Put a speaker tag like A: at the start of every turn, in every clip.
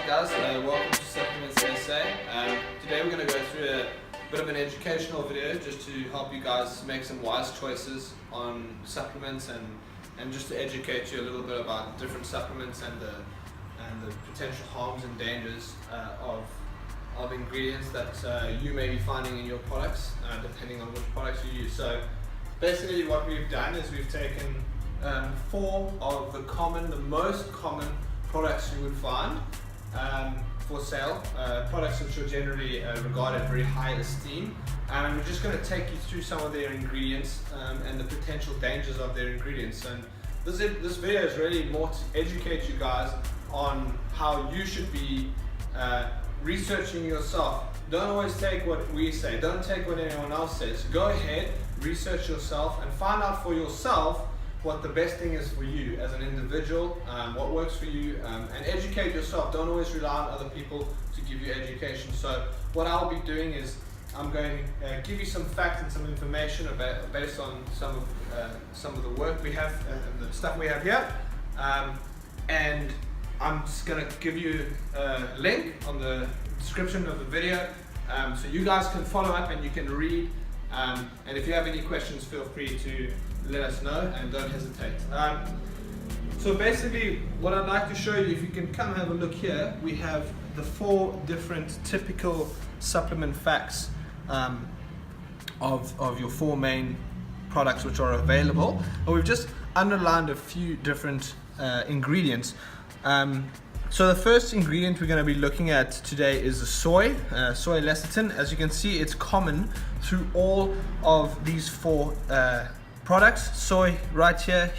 A: Alright guys, welcome to Supplements SA. Today we're going to go through a bit of an educational video just to help you guys make some wise choices on supplements and just to educate you a little bit about different supplements and the potential harms and dangers of ingredients that you may be finding in your products depending on which products you use. So basically what we've done is we've taken 4 of the most common products you would find for sale, products which are generally regarded very high esteem, and we're just going to take you through some of their ingredients and the potential dangers of their ingredients. And this video is really more to educate you guys on how you should be researching yourself. Don't always take what we say, don't take what anyone else says. Go ahead, research yourself and find out for yourself what the best thing is for you as an individual, what works for you, and educate yourself. Don't always rely on other people to give you education. So what I'll be doing is I'm going to give you some facts and some information based on some of the work we have, the stuff we have here, and I'm just going to give you a link on the description of the video so you guys can follow up and you can read, and if you have any questions, feel free to let us know and don't hesitate. So basically what I'd like to show you, if you can come have a look here, we have the 4 different typical supplement facts of your 4 main products which are available, and we've just underlined a few different ingredients. So the first ingredient we're going to be looking at today is the soy lecithin. As you can see, it's common through all of these 4 products. Soy right here,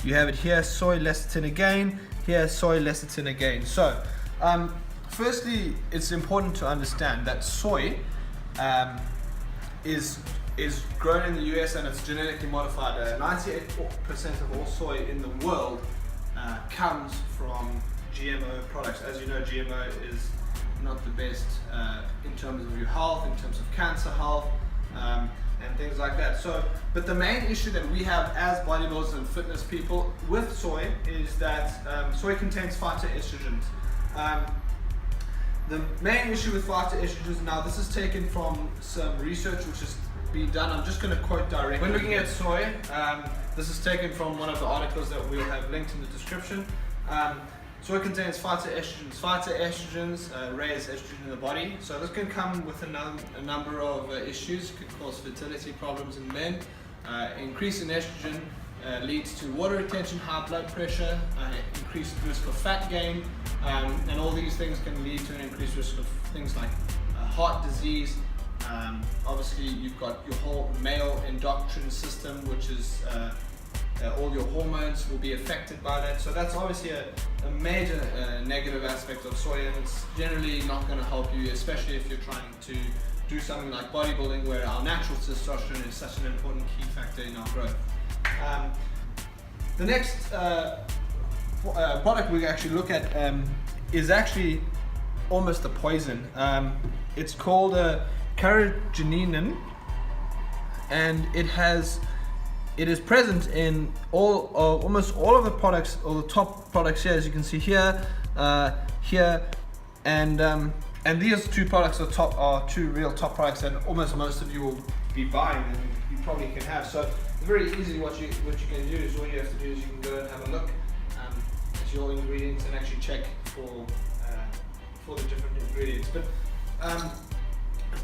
A: you have it here, soy lecithin again, here soy lecithin again. So firstly, it's important to understand that soy is grown in the US and it's genetically modified. 98% of all soy in the world comes from GMO products. As you know, GMO is not the best in terms of your health, in terms of cancer health, and things like that. So, but the main issue that we have as bodybuilders and fitness people with soy is that soy contains phytoestrogens. The main issue with phytoestrogens, now this is taken from some research which has been done. I'm just going to quote directly. When looking at soy, this is taken from one of the articles that we'll have linked in the description. Soy contains phytoestrogens. Phytoestrogens raise estrogen in the body, so this can come with a number of issues. It could cause fertility problems in men. Increase in estrogen leads to water retention, high blood pressure, increased risk of fat gain, and all these things can lead to an increased risk of things like heart disease. Obviously, you've got your whole male endocrine system, which is all your hormones will be affected by that. So that's obviously a major negative aspect of soy, and it's generally not going to help you, especially if you're trying to do something like bodybuilding, where our natural testosterone is such an important key factor in our growth. The next product we actually look at is actually almost a poison. It's called carrageenan, and it is present in almost all of the products, or the top products here, as you can see here, and these 2 products are 2 real top products that almost most of you will be buying and you probably can have. So very easy. What you can do is, all you have to do is you can go and have a look at your ingredients and actually check for the different ingredients. But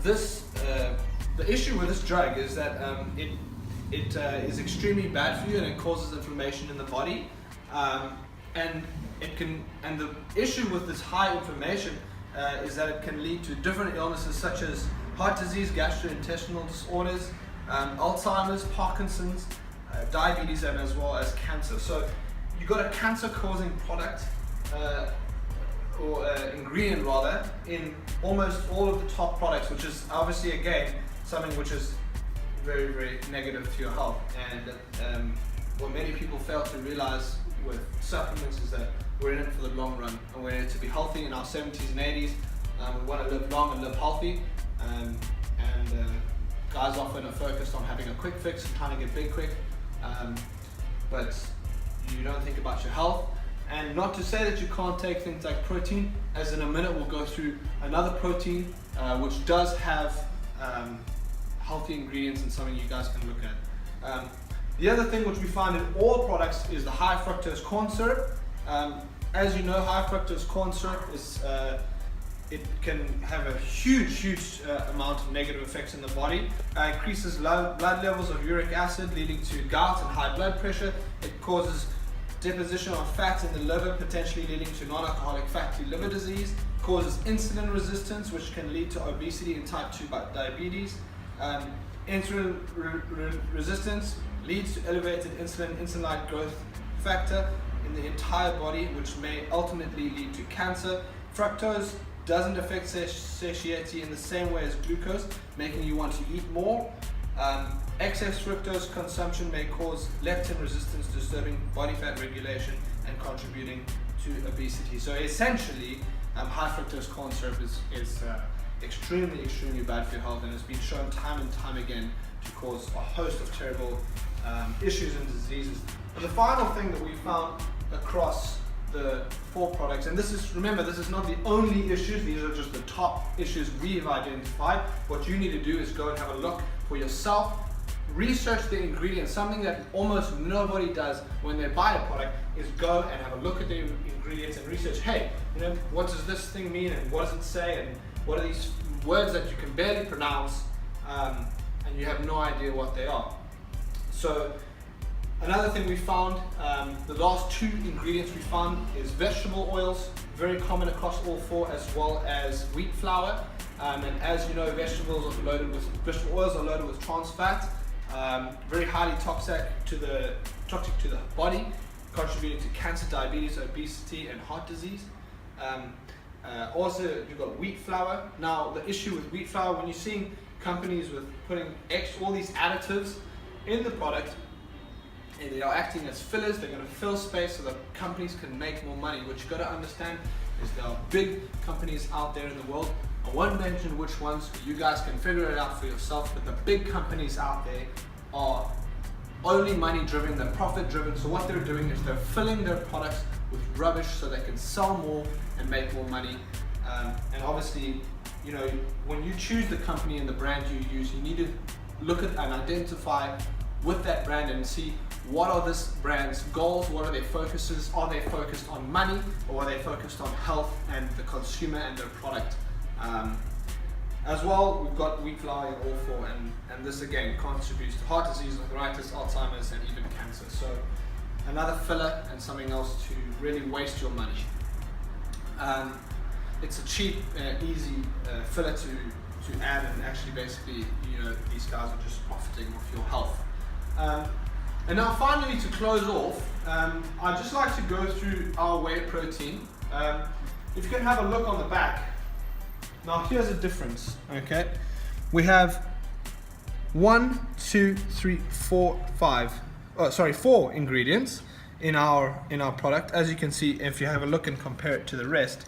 A: the issue with this drug is that it is extremely bad for you, and it causes inflammation in the body, and the issue with this high inflammation is that it can lead to different illnesses such as heart disease, gastrointestinal disorders, Alzheimer's, Parkinson's, diabetes, and as well as cancer. So you've got a cancer-causing product or ingredient rather in almost all of the top products, which is obviously again something which is very, very negative to your health. And what many people fail to realize with supplements is that we're in it for the long run, and we're in it to be healthy in our 70s and 80s. We want to live long and live healthy, and guys often are focused on having a quick fix and trying to get big quick, but you don't think about your health. And not to say that you can't take things like protein, as in a minute we'll go through another protein which does have healthy ingredients and something you guys can look at. The other thing which we find in all products is the high fructose corn syrup. As you know, high fructose corn syrup is it can have a huge amount of negative effects in the body. Increases blood levels of uric acid, leading to gout and high blood pressure. It causes deposition of fat in the liver, potentially leading to non-alcoholic fatty liver disease. Causes insulin resistance, which can lead to obesity and type 2 diabetes. Insulin resistance leads to elevated insulin-like growth factor in the entire body, which may ultimately lead to cancer. Fructose doesn't affect satiety in the same way as glucose, making you want to eat more. Excess fructose consumption may cause leptin resistance, disturbing body fat regulation and contributing to obesity. So essentially, high fructose corn syrup is extremely bad for your health, and has been shown time and time again to cause a host of terrible issues and diseases. But the final thing that we found across the 4 products, and this is, remember, this is not the only issues, these are just the top issues we've identified. What you need to do is go and have a look for yourself, research the ingredients. Something that almost nobody does when they buy a product is go and have a look at the ingredients and research, hey, what does this thing mean, and what does it say, and what are these words that you can barely pronounce, and you have no idea what they are. So another thing we found, the last 2 ingredients we found is vegetable oils, very common across all 4, as well as wheat flour. And as you know, vegetable oils are loaded with trans fat, very highly toxic to the body, contributing to cancer, diabetes, obesity, and heart disease. Also, you've got wheat flour. Now, the issue with wheat flour, when you're seeing companies with putting all these additives in the product, and they are acting as fillers, they're going to fill space so that companies can make more money. What you've got to understand is there are big companies out there in the world. I won't mention which ones, you guys can figure it out for yourself, but the big companies out there are only money driven, they're profit driven. So what they're doing is they're filling their products with rubbish so they can sell more and make more money. And obviously, when you choose the company and the brand you use, you need to look at and identify with that brand and see what are this brand's goals, what are their focuses, are they focused on money, or are they focused on health and the consumer and their product. As well, we've got wheat flour in all 4, and this again contributes to heart disease, arthritis, Alzheimer's, and even cancer. So another filler and something else to really waste your money. It's a cheap, easy filler to add, and actually basically, these guys are just profiting off your health. And now finally, to close off, I'd just like to go through our whey protein. If you can have a look on the back. Now here's a difference, okay? We have 1, 2, 3, 4, 5, 4 ingredients in our product. As you can see, if you have a look and compare it to the rest,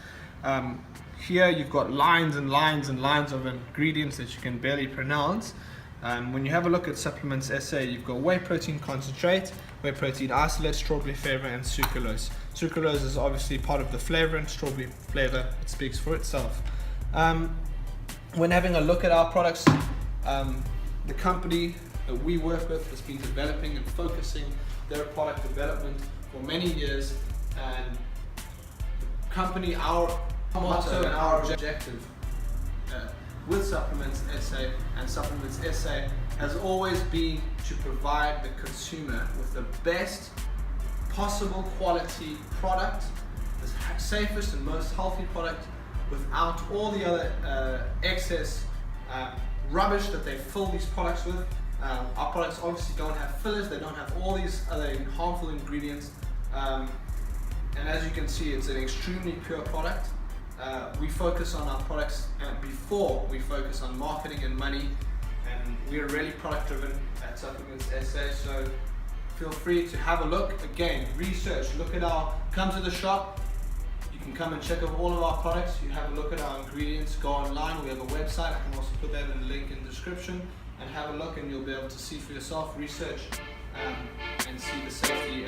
A: here you've got lines and lines and lines of ingredients that you can barely pronounce. When you have a look at Supplements SA, you've got whey protein concentrate, whey protein isolate, strawberry flavor, and sucralose. Sucralose is obviously part of the flavor, and strawberry flavor, it speaks for itself. When having a look at our products, the company that we work with has been developing and focusing their product development for many years, and the company, our motto and our objective with Supplements SA and Supplements SA has always been to provide the consumer with the best possible quality product, the safest and most healthy product, without all the other excess rubbish that they fill these products with. Our products obviously don't have fillers, they don't have all these other harmful ingredients, and as you can see, it's an extremely pure product. We focus on our products before we focus on marketing and money, and we're really product driven at Supplements SA, so feel free to have a look. Again, research, come to the shop. You can come and check out all of our products. You have a look at our ingredients, go online, we have a website, I can also put that in the link in the description, and have a look, and you'll be able to see for yourself, research, and see the safety